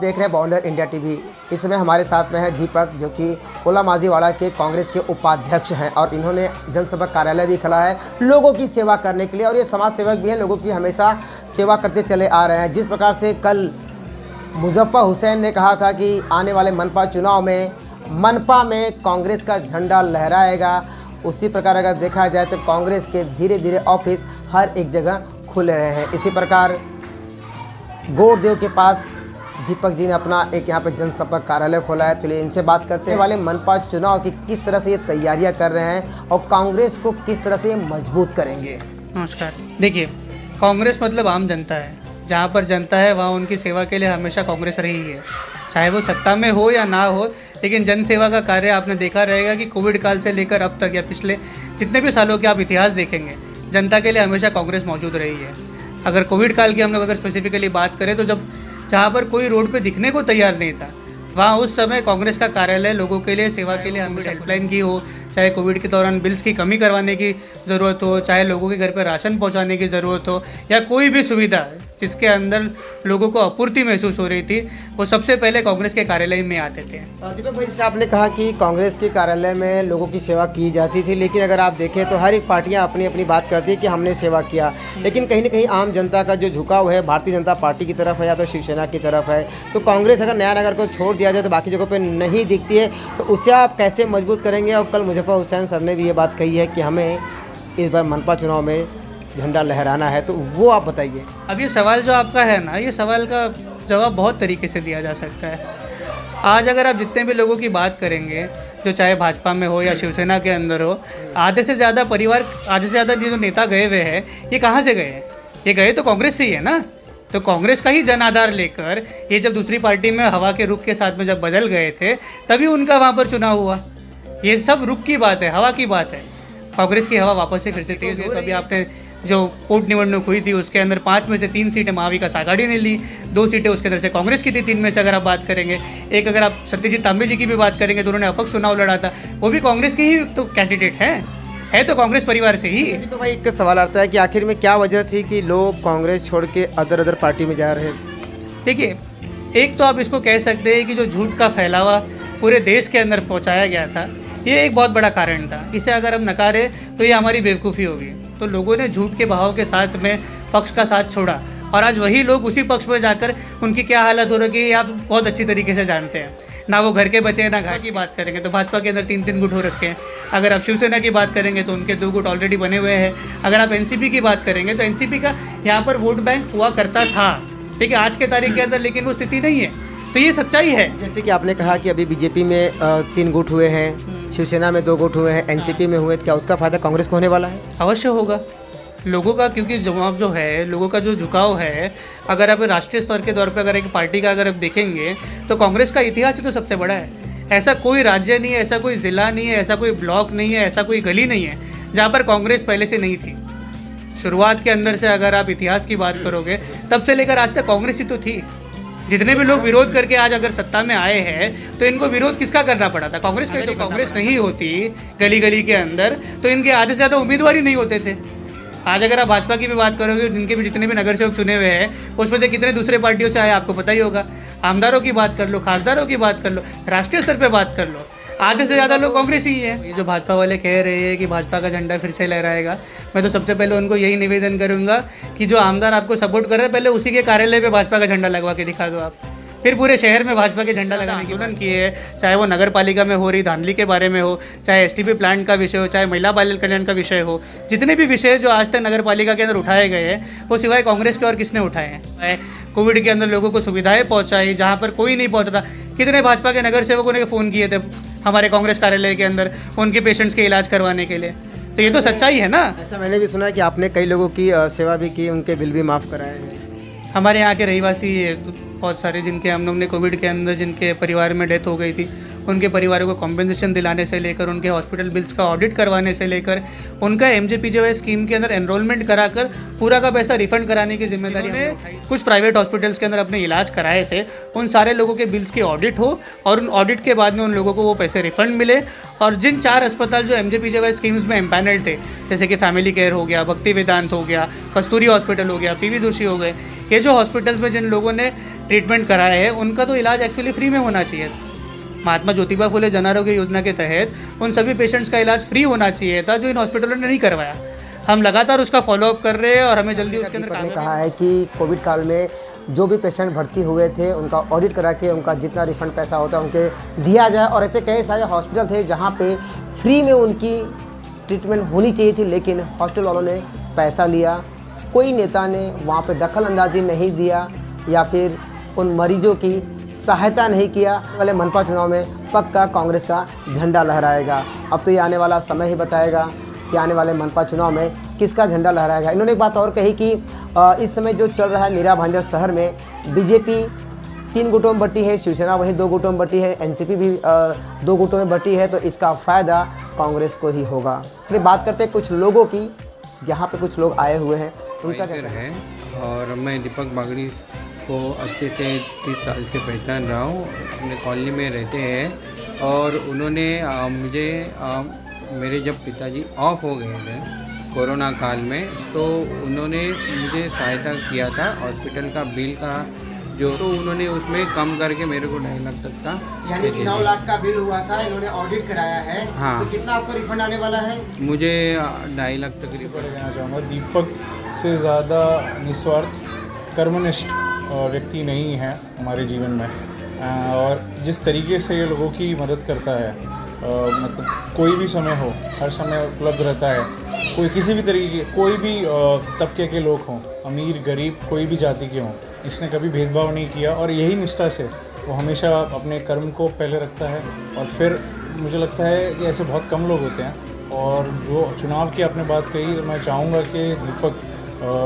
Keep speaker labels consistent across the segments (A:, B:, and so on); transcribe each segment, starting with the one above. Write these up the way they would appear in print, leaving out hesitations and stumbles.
A: देख रहे हैं बाउंडर इंडिया टीवी। इस समय हमारे साथ में है दीपक, जो कि कोला माजीवाड़ा के कांग्रेस के उपाध्यक्ष हैं और इन्होंने जनसभा कार्यालय भी खोला है लोगों की सेवा करने के लिए, और ये समाज सेवक भी हैं, लोगों की हमेशा सेवा करते चले आ रहे हैं। जिस प्रकार से कल मुजफ्फर हुसैन ने कहा था कि आने वाले मनपा चुनाव में मनपा में कांग्रेस का झंडा लहराएगा, उसी प्रकार अगर देखा जाए तो कांग्रेस के धीरे धीरे ऑफिस हर एक जगह खुल रहे हैं। इसी प्रकार गोरदेव के पास दीपक जी ने अपना एक यहाँ पे जनसंपर्क कार्यालय खोला है। चलिए इनसे बात करते हैं वाले मनपा चुनाव की किस तरह से ये तैयारियां कर रहे हैं और कांग्रेस को किस तरह से मजबूत करेंगे।
B: नमस्कार। देखिए, कांग्रेस मतलब आम जनता है। जहाँ पर जनता है वहाँ उनकी सेवा के लिए हमेशा कांग्रेस रही है, चाहे वो सत्ता में हो या ना हो। लेकिन जन सेवा का कार्य आपने देखा रहेगा कि कोविड काल से लेकर अब तक या पिछले जितने भी सालों के आप इतिहास देखेंगे, जनता के लिए हमेशा कांग्रेस मौजूद रही है। अगर कोविड काल की हम लोग अगर स्पेसिफिकली बात करें तो जहाँ पर कोई रोड पे दिखने को तैयार नहीं था, वहाँ उस समय कांग्रेस का कार्यालय लोगों के लिए सेवा के लिए हमेशा हेल्पलाइन की हो, चाहे कोविड के दौरान बिल्स की कमी करवाने की ज़रूरत हो, चाहे लोगों के घर पर राशन पहुंचाने की ज़रूरत हो, या कोई भी सुविधा जिसके अंदर लोगों को आपूर्ति महसूस हो रही थी, वो सबसे पहले कांग्रेस के कार्यालय में आते थे।
A: दीपक भाई, जैसे आपने कहा कि कांग्रेस के कार्यालय में लोगों की सेवा की जाती थी, लेकिन अगर आप देखें तो हर एक पार्टियां अपनी अपनी बात करती है कि हमने सेवा किया, लेकिन कहीं ना कहीं आम जनता का जो झुकाव है भारतीय जनता पार्टी की तरफ है या तो शिवसेना की तरफ है। तो कांग्रेस अगर नया नगर को छोड़ दिया जाए तो बाकी जगहों पर नहीं दिखती है, तो उसे आप कैसे मजबूत करेंगे। और कल मुजफ्फर हुसैन सर ने भी ये बात कही है कि हमें इस बार मनपा चुनाव में झंडा लहराना है, तो वो आप बताइए।
B: अब ये सवाल जो आपका है ना, ये सवाल का जवाब बहुत तरीके से दिया जा सकता है। आज अगर आप जितने भी लोगों की बात करेंगे, जो चाहे भाजपा में हो या शिवसेना के अंदर हो, आधे से ज़्यादा परिवार, आधे से ज़्यादा जो नेता गए हुए हैं, ये कहाँ से गए हैं? ये गए तो कांग्रेस से ही है ना। तो कांग्रेस का ही जन आधार लेकर ये जब दूसरी पार्टी में हवा के रुख के साथ में जब बदल गए थे, तभी उनका वहाँ पर चुनाव हुआ। ये सब रुख की बात है, हवा की बात है। कांग्रेस की हवा वापस से फिर से तेज हुई। तो अभी आपने जो पोट निवडणूक हुई थी, उसके अंदर 5 में से 3 सीटें महाविकास आघाड़ी ने ली, 2 सीटें उसके अंदर से कांग्रेस की थी। 3 में से अगर आप बात करेंगे, एक अगर आप सत्यजीत तांबे जी की भी बात करेंगे तो उन्होंने अपक्ष चुनाव लड़ा था, वो भी कांग्रेस के ही तो कैंडिडेट है तो कांग्रेस परिवार से ही।
A: तो भाई एक सवाल आता है कि आखिर में क्या वजह थी कि लोग कांग्रेस छोड़ के अदर पार्टी में जा रहे हैं।
B: देखिए, एक तो आप इसको कह सकते हैं कि जो झूठ का फैलावा पूरे देश के अंदर पहुँचाया गया था, ये एक बहुत बड़ा कारण था। इसे अगर हम नकारें तो ये हमारी बेवकूफ़ी होगी। तो लोगों ने झूठ के बहाव के साथ में पक्ष का साथ छोड़ा, और आज वही लोग उसी पक्ष में जाकर उनकी क्या हालत हो रही है आप बहुत अच्छी तरीके से जानते हैं। ना वो घर के बचे हैं, ना घर की बात करेंगे तो भाजपा के अंदर 3-3 गुट हो रखे हैं। अगर आप शिवसेना की बात करेंगे तो उनके 2 गुट ऑलरेडी बने हुए हैं। अगर आप एनसीपी की बात करेंगे तो एनसीपी का यहाँ पर वोट बैंक हुआ करता था, ठीक है, आज के तारीख के अंदर लेकिन वो स्थिति नहीं है। तो ये सच्चाई है।
A: जैसे कि आपने कहा कि अभी बीजेपी में 3 गुट हुए हैं, शिवसेना में 2 गुट हुए हैं, एनसीपी में हुए, तो क्या उसका फायदा कांग्रेस को होने वाला है?
B: अवश्य होगा लोगों का, क्योंकि जवाब जो है, लोगों का जो झुकाव है, अगर आप राष्ट्रीय स्तर के तौर पे अगर एक पार्टी का अगर आप देखेंगे तो कांग्रेस का इतिहास ही तो सबसे बड़ा है। ऐसा कोई राज्य नहीं है, ऐसा कोई ज़िला नहीं है, ऐसा कोई ब्लॉक नहीं है, ऐसा कोई गली नहीं है जहाँ पर कांग्रेस पहले से नहीं थी। शुरुआत के अंदर से अगर आप इतिहास की बात करोगे, तब से लेकर आज तक कांग्रेस ही तो थी। जितने भी लोग विरोध करके आज अगर सत्ता में आए हैं, तो इनको विरोध किसका करना पड़ा था? कांग्रेस का। तो कांग्रेस नहीं होती गली गली के अंदर तो इनके आधे से ज़्यादा उम्मीदवार ही नहीं होते थे। आज अगर आप भाजपा की भी बात करोगे, जिनके भी जितने भी नगर सेवक चुने हुए हैं, उसमें से कितने दूसरे पार्टियों से आए आपको पता ही होगा। आमदारों की बात कर लो, खासदारों की बात कर लो, राष्ट्रीय स्तर पे बात कर लो, आधे से ज़्यादा लोग कांग्रेस ही है। ये जो भाजपा वाले कह रहे हैं कि भाजपा का झंडा फिर से लहराएगा, मैं तो सबसे पहले उनको यही निवेदन करूँगा कि जो आमदार आपको सपोर्ट कर रहे हैं, पहले उसी के कार्यालय पे भाजपा का झंडा लगवा के दिखा दो आप। फिर पूरे शहर में भाजपा के झंडा लगाने की आंदोलन किए है, चाहे वो नगर पालिका में हो रही धांधली के बारे में हो, चाहे एसटीपी प्लांट का विषय हो, चाहे महिला बाल कल्याण का विषय हो। जितने भी विषय जो आज तक नगर पालिका के अंदर उठाए गए हैं, वो सिवाय कांग्रेस के और किसने उठाए हैं? कोविड के अंदर लोगों को सुविधाएं पहुंचाई जहां पर कोई नहीं पहुंचता। कितने भाजपा के नगर सेवकों ने फ़ोन किए थे हमारे कांग्रेस कार्यालय के अंदर उनके पेशेंट्स के इलाज करवाने के लिए। तो ये तो सच्चाई है ना।
A: ऐसा मैंने भी सुना है कि आपने कई लोगों की सेवा भी की, उनके बिल भी माफ़ कराए हैं।
B: हमारे यहाँ के रहीवासी बहुत सारे जिनके हम लोग ने कोविड के अंदर जिनके परिवार में डेथ हो गई थी, उनके परिवारों को कॉम्पेंसेशन दिलाने से लेकर, उनके हॉस्पिटल बिल्स का ऑडिट करवाने से लेकर, उनका एमजेपीजेवाई स्कीम के अंदर एनरोलमेंट कराकर पूरा का पैसा रिफंड कराने की जिम्मेदारी ने कुछ प्राइवेट हॉस्पिटल्स के अंदर अपने इलाज कराए थे, उन सारे लोगों के बिल्स की ऑडिट हो और उन ऑडिट के बाद में उन लोगों को वो पैसे रिफंड मिले। और जिन 4 अस्पताल जो एमजेपीजेवाई स्कीम्स में एम्पैनल्ड थे, जैसे कि फैमिली केयर हो गया, भक्ति वेदांत हो गया, कस्तूरी हॉस्पिटल हो गया, पीवी जोशी हो गए, ये जो हॉस्पिटल्स में जिन लोगों ने ट्रीटमेंट कराए हैं उनका तो इलाज एक्चुअली फ्री में होना चाहिए। महात्मा ज्योतिबा फुले जन आरोग्य योजना के तहत उन सभी पेशेंट्स का इलाज फ्री होना चाहिए था, जो इन हॉस्पिटलों ने नहीं करवाया। हम लगातार उसका फॉलोअप कर रहे हैं और हमें जल्दी उसके अंदर
A: ने कहा है कि कोविड काल में जो भी पेशेंट भर्ती हुए थे उनका ऑडिट करा के उनका जितना रिफंड पैसा होता है उनके दिया जाए। और ऐसे कई सारे हॉस्पिटल थे जहाँ पे फ्री में उनकी ट्रीटमेंट होनी चाहिए थी, लेकिन हॉस्पिटल वालों ने पैसा लिया। कोई नेता ने वहाँ पे दखल अंदाजी नहीं दिया या फिर उन मरीजों की सहायता नहीं किया। वाले मनपा चुनाव में पक्का कांग्रेस का झंडा लहराएगा। अब तो ये आने वाला समय ही बताएगा कि आने वाले मनपा चुनाव में किसका झंडा लहराएगा। इन्होंने एक बात और कही कि इस समय जो चल रहा है मीरा भाईंदर शहर में बीजेपी 3 गुटों में बटी है, शिवसेना वहीं 2 गुटों में बटी है, एनसीपी भी 2 गुटों में बटी है, तो इसका फ़ायदा कांग्रेस को ही होगा। इसलिए बात करते हैं कुछ लोगों की, यहाँ पे कुछ लोग आए हुए हैं, उनका क्या
C: है। और मैं दीपक बागड़ी को अच्छे से 30 साल से पहचान रहा हूँ, अपने कॉलोनी में रहते हैं। और उन्होंने मुझे मेरे जब पिताजी ऑफ हो गए थे कोरोना काल में, तो उन्होंने मुझे सहायता किया था हॉस्पिटल का बिल का जो, तो उन्होंने उसमें कम करके मेरे को 2.5 लाख तक का,
A: यानी कि 9 लाख का बिल हुआ था, इन्होंने ऑडिट कराया है।
C: हाँ।
A: तो कितना आपको रिफंड आने वाला है?
C: मुझे 2.5 लाख तक रिफंड
D: कहना चाहूँगा। दीपक से ज़्यादा निस्वार्थ कर्मनिष्ठ व्यक्ति नहीं है हमारे जीवन में। और जिस तरीके से ये लोगों की मदद करता है, मतलब कोई भी समय हो हर समय उपलब्ध रहता है। कोई किसी भी तरीके, कोई भी तबके के लोग हों, अमीर गरीब कोई भी जाति के हों, इसने कभी भेदभाव नहीं किया। और यही निष्ठा से वो हमेशा अपने कर्म को पहले रखता है। और फिर मुझे लगता है कि ऐसे बहुत कम लोग होते हैं। और जो चुनाव की आपने बात कही, तो मैं चाहूँगा कि दीपक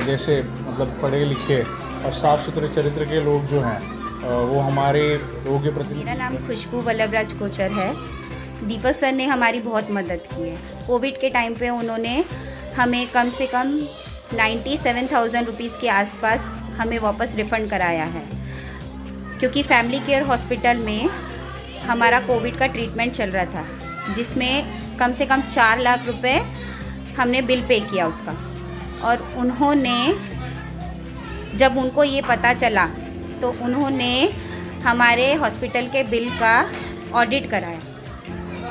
D: जैसे मतलब पढ़े लिखे और साफ़ सुथरे चरित्र के लोग जो हैं वो हमारे लोगों के प्रति।
E: मेरा नाम खुशबू वल्लभराज कोचर है। दीपक सर ने हमारी बहुत मदद की है। कोविड के टाइम पे उन्होंने हमें कम से कम 97,000 रुपीज़ के आसपास हमें वापस रिफ़ंड कराया है, क्योंकि फैमिली केयर हॉस्पिटल में हमारा कोविड का ट्रीटमेंट चल रहा था, जिसमें कम से कम 4 लाख रुपए हमने बिल पे किया उसका। और उन्होंने, जब उनको ये पता चला तो उन्होंने हमारे हॉस्पिटल के बिल का ऑडिट कराया।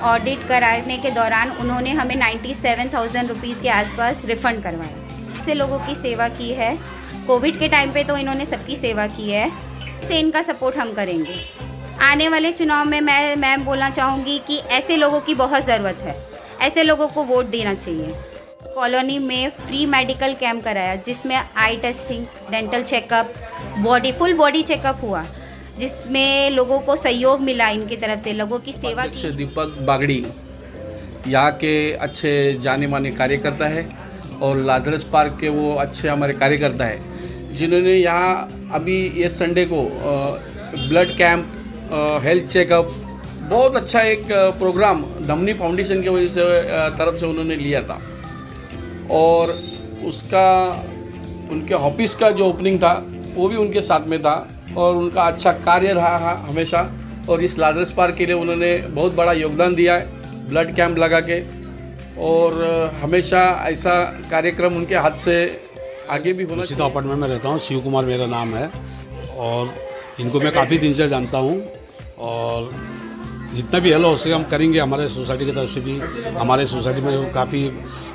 E: ऑडिट कराने के दौरान उन्होंने हमें 97,000 रुपीज़ के आसपास रिफ़ंड करवाया। इससे लोगों की सेवा की है। कोविड के टाइम पे तो इन्होंने सबकी सेवा की है, इससे इनका सपोर्ट हम करेंगे। आने वाले चुनाव में मैं बोलना चाहूँगी कि ऐसे लोगों की बहुत ज़रूरत है, ऐसे लोगों को वोट देना चाहिए। कॉलोनी में फ्री मेडिकल कैंप कराया, जिसमें eye testing, dental checkup, full body checkup हुआ, जिसमें लोगों को सहयोग मिला इनकी तरफ से, लोगों की सेवा की।
F: दीपक बागड़ी यहाँ के अच्छे जाने माने कार्यकर्ता है और लादरस पार्क के वो अच्छे हमारे कार्यकर्ता है, जिन्होंने यहाँ अभी ये संडे को ब्लड कैंप, हेल्थ चेकअप, बहुत अच्छा एक प्रोग्राम धमनी फाउंडेशन की वजह से तरफ से उन्होंने लिया था। और उसका उनके ऑफिस का जो ओपनिंग था वो भी उनके साथ में था और उनका अच्छा कार्य रहा हमेशा। और इस लादरस पार्क के लिए उन्होंने बहुत बड़ा योगदान दिया है ब्लड कैंप लगा के, और हमेशा ऐसा कार्यक्रम उनके हाथ से आगे भी होना चाहिए।
G: अपार्टमेंट में रहता हूँ, शिव कुमार मेरा नाम है और इनको मैं काफ़ी दिन से जानता हूँ। और जितना भी हेल्प हो सके हम करेंगे। हमारे सोसाइटी की तरफ से भी, हमारे सोसाइटी में काफ़ी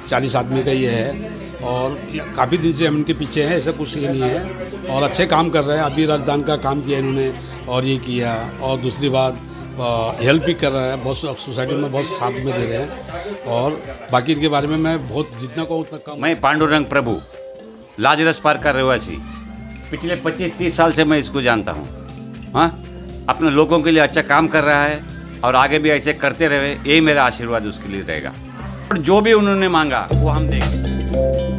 G: 40 आदमी का ये है और काफ़ी दिन से हम इनके पीछे हैं, ऐसा कुछ ये नहीं है। और अच्छे काम कर रहे हैं। अभी रक्तदान का काम किया इन्होंने और ये किया। और दूसरी बात हेल्प भी कर रहा है, बहुत सोसाइटी में बहुत साथ में दे रहे हैं। और बाकी इनके बारे में मैं बहुत जितना कहूँ उतना कम।
H: मैं पांडुरंग प्रभु, लाजरस पार्क का रहवासी, पिछले 25-30 साल से मैं इसको जानता हूँ। हाँ, अपने लोगों के लिए अच्छा काम कर रहा है और आगे भी ऐसे करते रहे, यही मेरा आशीर्वाद उसके लिए रहेगा। और जो भी उन्होंने मांगा वो हम देंगे।